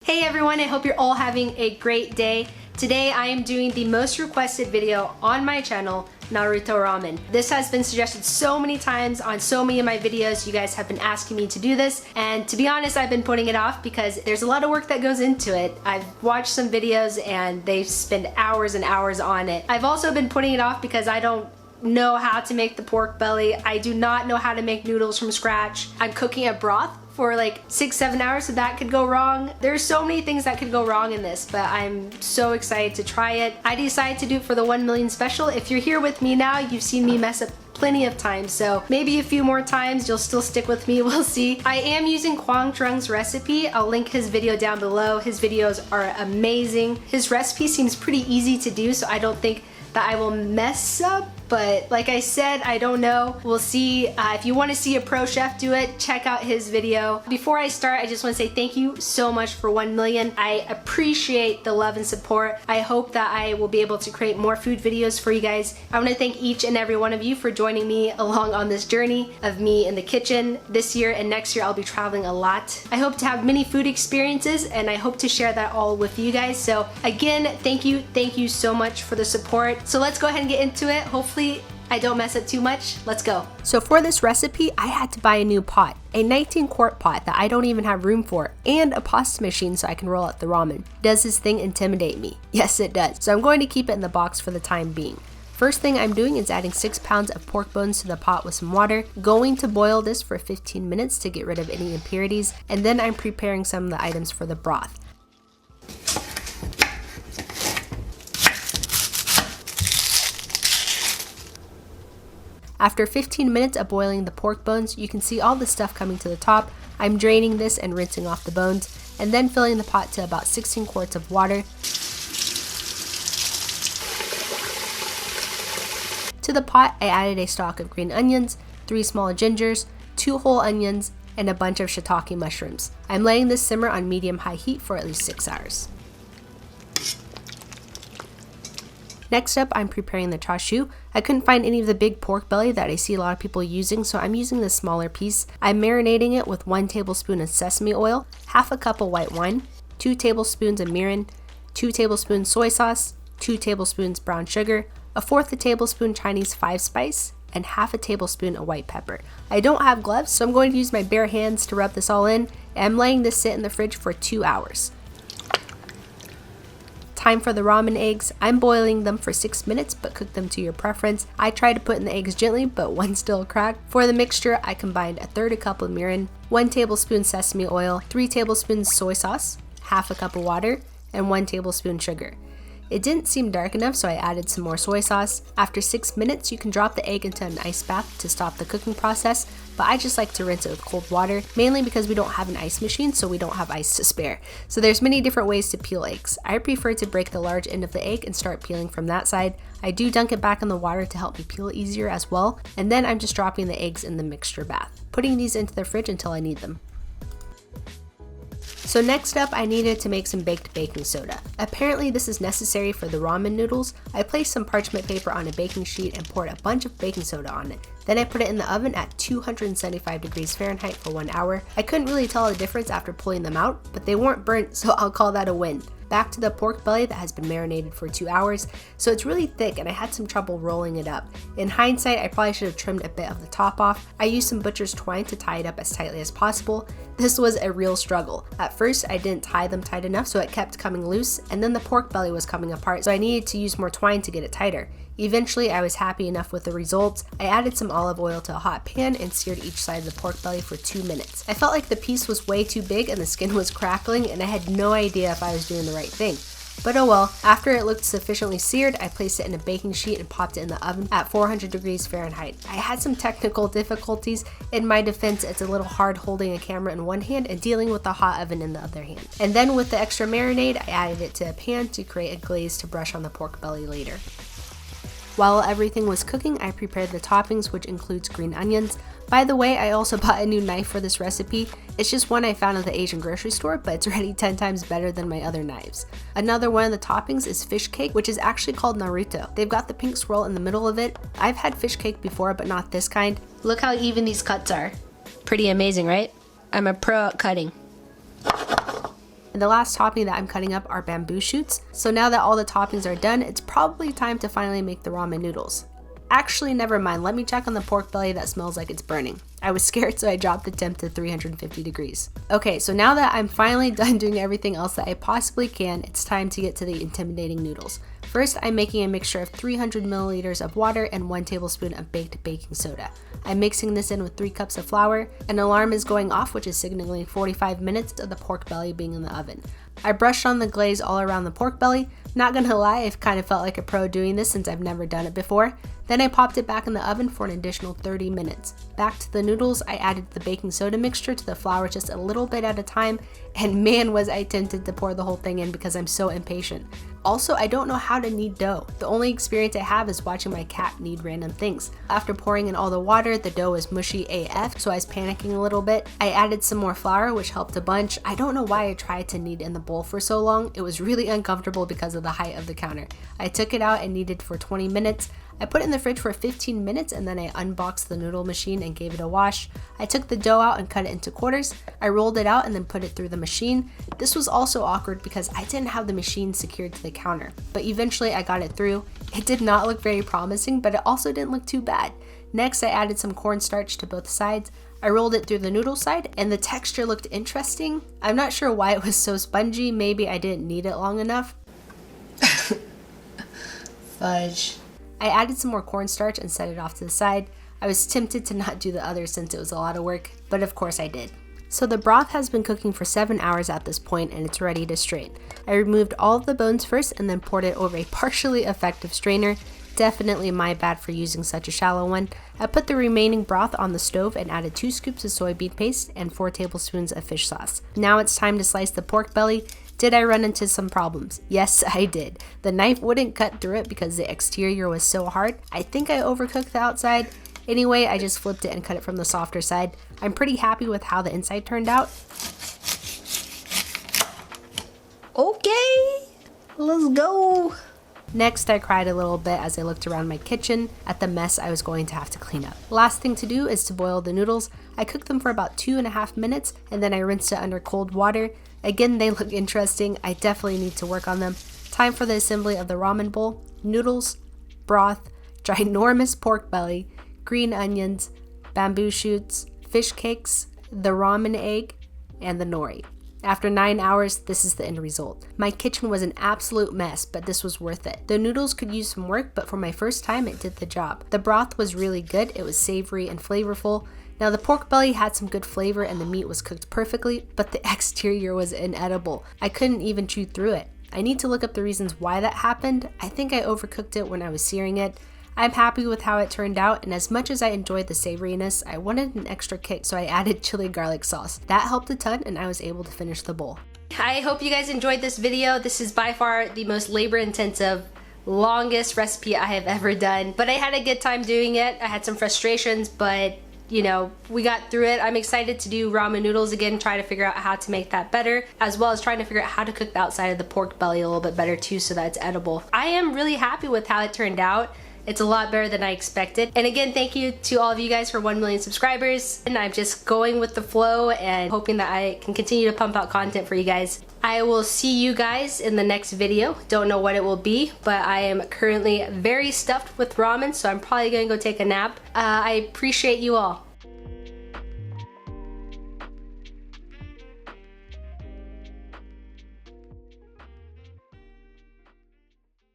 Hey everyone, I hope you're all having a great day. Today I am doing the most requested video on my channel, Naruto Ramen. This has been suggested so many times on so many of my videos. You guys have been asking me to do this, and to be honest, I've been putting it off because there's a lot of work that goes into it. I've watched some videos and they spend hours and hours on it. I've also been putting it off because I don't know how to make the pork belly. I do not know how to make noodles from scratch. I'm cooking a broth for like 6-7 hours, so that could go wrong. There's so many things that could go wrong in this, but I'm so excited to try it. I decided to do it for the 1 million special. If you're here with me now, you've seen me mess up plenty of times, so maybe a few more times you'll still stick with me, we'll see. I am using Kwang Trung's recipe. I'll link his video down below. His videos are amazing. His recipe seems pretty easy to do, so I don't think that I will mess up, but like I said, I don't know. We'll see. If you want to see a pro chef do it, check out his video. Before I start, I just want to say thank you so much for 1 million. I appreciate the love and support. I hope that I will be able to create more food videos for you guys. I want to thank each and every one of you for joining me along on this journey of me in the kitchen. This year and next year, I'll be traveling a lot. I hope to have many food experiences, and I hope to share that all with you guys. So again, thank you so much for the support. So let's go ahead and get into it. Hopefully I don't mess up too much. Let's go. So for this recipe, I had to buy a new pot, a 19-quart pot that I don't even have room for, and a pasta machine so I can roll out the ramen. Does this thing intimidate me? Yes, it does. So I'm going to keep it in the box for the time being. First thing I'm doing is adding 6 pounds of pork bones to the pot with some water. Going to boil this for 15 minutes to get rid of any impurities, and then I'm preparing some of the items for the broth. After 15 minutes of boiling the pork bones, you can see all the stuff coming to the top. I'm draining this and rinsing off the bones, and then filling the pot to about 16 quarts of water. To the pot, I added a stalk of green onions, 3 small gingers, 2 whole onions, and a bunch of shiitake mushrooms. I'm letting this simmer on medium-high heat for at least 6 hours. Next up, I'm preparing the chashu. I couldn't find any of the big pork belly that I see a lot of people using, so I'm using this smaller piece. I'm marinating it with 1 tablespoon of sesame oil, half a cup of white wine, 2 tablespoons of mirin, 2 tablespoons soy sauce, 2 tablespoons brown sugar, 1/4 tablespoon Chinese 5-spice, and half a tablespoon of white pepper. I don't have gloves, so I'm going to use my bare hands to rub this all in, and I'm letting this sit in the fridge for 2 hours. Time for the ramen eggs. I'm boiling them for 6 minutes, but cook them to your preference. I try to put in the eggs gently, but one still cracked. For the mixture, I combined 1/3 cup of mirin, 1 tablespoon sesame oil, 3 tablespoons soy sauce, half a cup of water, and 1 tablespoon sugar. It didn't seem dark enough, so I added some more soy sauce. After 6 minutes, you can drop the egg into an ice bath to stop the cooking process, but I just like to rinse it with cold water, mainly because we don't have an ice machine, so we don't have ice to spare. So there's many different ways to peel eggs. I prefer to break the large end of the egg and start peeling from that side. I do dunk it back in the water to help me peel easier as well, and then I'm just dropping the eggs in the mixture bath, putting these into the fridge until I need them. So next up, I needed to make some baked baking soda. Apparently this is necessary for the ramen noodles. I placed some parchment paper on a baking sheet and poured a bunch of baking soda on it. Then I put it in the oven at 275 degrees Fahrenheit for 1 hour. I couldn't really tell the difference after pulling them out, but they weren't burnt, so I'll call that a win. Back to the pork belly that has been marinated for 2 hours, so it's really thick and I had some trouble rolling it up. In hindsight, I probably should have trimmed a bit of the top off. I used some butcher's twine to tie it up as tightly as possible. This was a real struggle. At first, I didn't tie them tight enough, so it kept coming loose, and then the pork belly was coming apart, so I needed to use more twine to get it tighter. Eventually, I was happy enough with the results. I added some olive oil to a hot pan and seared each side of the pork belly for 2 minutes. I felt like the piece was way too big and the skin was crackling, and I had no idea if I was doing the right thing. But oh well. After it looked sufficiently seared, I placed it in a baking sheet and popped it in the oven at 400 degrees Fahrenheit. I had some technical difficulties. In my defense, it's a little hard holding a camera in one hand and dealing with the hot oven in the other hand. And then with the extra marinade, I added it to a pan to create a glaze to brush on the pork belly later. While everything was cooking, I prepared the toppings, which includes green onions. By the way, I also bought a new knife for this recipe. It's just one I found at the Asian grocery store, but it's already 10 times better than my other knives. Another one of the toppings is fish cake, which is actually called Naruto. They've got the pink swirl in the middle of it. I've had fish cake before, but not this kind. Look how even these cuts are. Pretty amazing, right? I'm a pro at cutting. And the last topping that I'm cutting up are bamboo shoots. So now that all the toppings are done, it's probably time to finally make the ramen noodles. Actually, never mind. Let me check on the pork belly that smells like it's burning. I was scared, so I dropped the temp to 350 degrees. Okay, so now that I'm finally done doing everything else that I possibly can, it's time to get to the intimidating noodles. First, I'm making a mixture of 300 milliliters of water and 1 tablespoon of baked baking soda. I'm mixing this in with 3 cups of flour. An alarm is going off, which is signaling 45 minutes of the pork belly being in the oven. I brushed on the glaze all around the pork belly. Not gonna lie, I've kind of felt like a pro doing this since I've never done it before. Then I popped it back in the oven for an additional 30 minutes. Back to the noodles, I added the baking soda mixture to the flour just a little bit at a time, and man was I tempted to pour the whole thing in because I'm so impatient. Also, I don't know how to knead dough. The only experience I have is watching my cat knead random things. After pouring in all the water, the dough was mushy AF, so I was panicking a little bit. I added some more flour, which helped a bunch. I don't know why I tried to knead in the bowl for so long. It was really uncomfortable because of the height of the counter. I took it out and kneaded for 20 minutes. I put it in the fridge for 15 minutes and then I unboxed the noodle machine and gave it a wash. I took the dough out and cut it into quarters. I rolled it out and then put it through the machine. This was also awkward because I didn't have the machine secured to the counter, but eventually I got it through. It did not look very promising, but it also didn't look too bad. Next, I added some cornstarch to both sides. I rolled it through the noodle side and the texture looked interesting. I'm not sure why it was so spongy. Maybe I didn't knead it long enough. Fudge. I added some more cornstarch and set it off to the side. I was tempted to not do the other since it was a lot of work, but of course I did. So the broth has been cooking for 7 hours at this point and it's ready to strain. I removed all of the bones first and then poured it over a partially effective strainer. Definitely my bad for using such a shallow one. I put the remaining broth on the stove and added 2 scoops of soybean paste and 4 tablespoons of fish sauce. Now it's time to slice the pork belly. Did I run into some problems? Yes, I did. The knife wouldn't cut through it because the exterior was so hard. I think I overcooked the outside. Anyway, I just flipped it and cut it from the softer side. I'm pretty happy with how the inside turned out. Okay, let's go. Next, I cried a little bit as I looked around my kitchen at the mess I was going to have to clean up. Last thing to do is to boil the noodles. I cooked them for about 2.5 minutes and then I rinsed it under cold water. Again, they look interesting. I definitely need to work on them. Time for the assembly of the ramen bowl. Noodles, broth, ginormous pork belly, green onions, bamboo shoots, fish cakes, the ramen egg, and the nori. After 9 hours, this is the end result. My kitchen was an absolute mess, but this was worth it. The noodles could use some work, but for my first time, it did the job. The broth was really good. It was savory and flavorful. Now the pork belly had some good flavor and the meat was cooked perfectly, but the exterior was inedible. I couldn't even chew through it. I need to look up the reasons why that happened. I think I overcooked it when I was searing it. I'm happy with how it turned out, and as much as I enjoyed the savoriness, I wanted an extra kick, so I added chili garlic sauce. That helped a ton and I was able to finish the bowl. I hope you guys enjoyed this video. This is by far the most labor-intensive, longest recipe I have ever done, but I had a good time doing it. I had some frustrations, but you know, we got through it. I'm excited to do ramen noodles again, try to figure out how to make that better, as well as trying to figure out how to cook the outside of the pork belly a little bit better too so that it's edible. I am really happy with how it turned out. It's a lot better than I expected. And again, thank you to all of you guys for 1 million subscribers. And I'm just going with the flow and hoping that I can continue to pump out content for you guys. I will see you guys in the next video. Don't know what it will be, but I am currently very stuffed with ramen, so I'm probably gonna go take a nap. I appreciate you all.